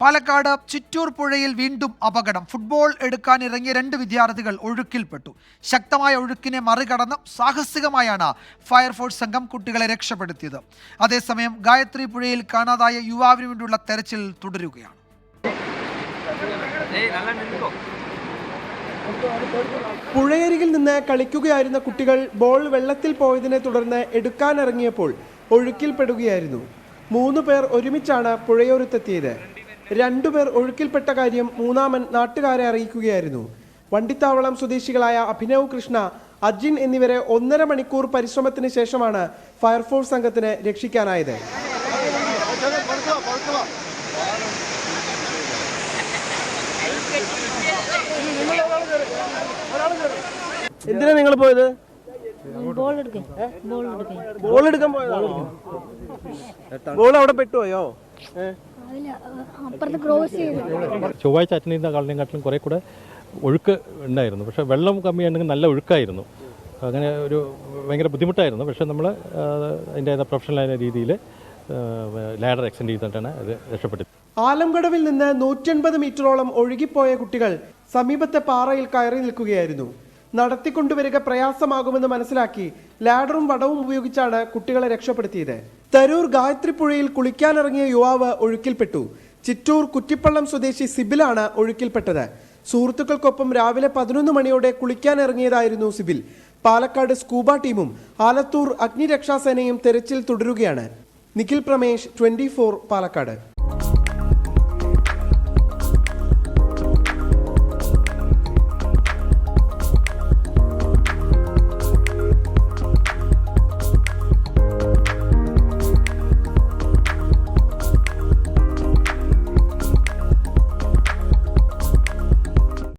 പാലക്കാട് ചിറ്റൂർ പുഴയിൽ വീണ്ടും അപകടം. ഫുട്ബോൾ എടുക്കാനിറങ്ങിയ 2 വിദ്യാർത്ഥികൾ ഒഴുക്കിൽപ്പെട്ടു. ശക്തമായ ഒഴുക്കിനെ മറികടന്ന് സാഹസികമായാണ് ഫയർഫോഴ്സ് സംഘം കുട്ടികളെ രക്ഷപ്പെടുത്തിയത്. അതേസമയം ഗായത്രി പുഴയിൽ കാണാതായ യുവാവിനു വേണ്ടിയുള്ള തെരച്ചിൽ തുടരുകയാണ്. പുഴയരികിൽ നിന്ന് കളിക്കുകയായിരുന്ന കുട്ടികൾ ബോൾ വെള്ളത്തിൽ പോയതിനെ തുടർന്ന് എടുക്കാനിറങ്ങിയപ്പോൾ ഒഴുക്കിൽപ്പെടുകയായിരുന്നു. 3 പേർ ഒരുമിച്ചാണ് പുഴയോരത്തെത്തിയത്. 2 പേർ ഒഴുക്കിൽപ്പെട്ട കാര്യം മൂന്നാമൻ നാട്ടുകാരെ അറിയിക്കുകയായിരുന്നു. വണ്ടിത്താവളം സ്വദേശികളായ അഭിനവ് കൃഷ്ണ, അജിൻ എന്നിവരെ 1.5 മണിക്കൂർ പരിശ്രമത്തിന് ശേഷമാണ് ഫയർഫോഴ്സ് സംഘത്തിന് രക്ഷിക്കാനായത്. എന്തിനാ നിങ്ങൾ പോയത്? ബോൾ എടുക്കാൻ പോയതാണോ? ബോൾ അവിടെ പെട്ടുപോയോ? ചൊവ്വാഴ്ച അറ്റൻഡ് ചെയ്യുന്ന കളിനെക്കാട്ടിലും കുറേ കൂടെ ഒഴുക്ക് ഉണ്ടായിരുന്നു. പക്ഷേ വെള്ളം കമ്മിയാണെങ്കിൽ നല്ല ഒഴുക്കായിരുന്നു. അങ്ങനെ ഒരു ഭയങ്കര ബുദ്ധിമുട്ടായിരുന്നു. പക്ഷേ നമ്മൾ അതിൻ്റെ പ്രൊഫഷണലായ രീതിയിൽ ലാഡർ എക്സ്റ്റെൻഡ് ചെയ്തിട്ടാണ് അത് രക്ഷപ്പെട്ടത്. ആലംകടവിൽ നിന്ന് 180 മീറ്ററോളം ഒഴുകിപ്പോയ കുട്ടികൾ സമീപത്തെ പാറയിൽ കയറി നിൽക്കുകയായിരുന്നു. നടത്തിക്കൊണ്ടുവരിക പ്രയാസമാകുമെന്ന് മനസ്സിലാക്കി ലാഡറും വടവും ഉപയോഗിച്ചാണ് കുട്ടികളെ രക്ഷപ്പെടുത്തിയത്. തരൂർ ഗായത്രി പുഴയിൽ കുളിക്കാനിറങ്ങിയ യുവാവ് ഒഴുക്കിൽപ്പെട്ടു. ചിറ്റൂർ കുറ്റിപ്പള്ളം സ്വദേശി സിബിലാണ് ഒഴുക്കിൽപ്പെട്ടത്. സുഹൃത്തുക്കൾക്കൊപ്പം രാവിലെ 11 മണിയോടെ കുളിക്കാനിറങ്ങിയതായിരുന്നു സിബിൽ. പാലക്കാട് സ്കൂബ ടീമും ആലത്തൂർ അഗ്നിരക്ഷാസേനയും തെരച്ചിൽ തുടരുകയാണ്. നിഖിൽ പ്രമേഷ്, 24 പാലക്കാട്.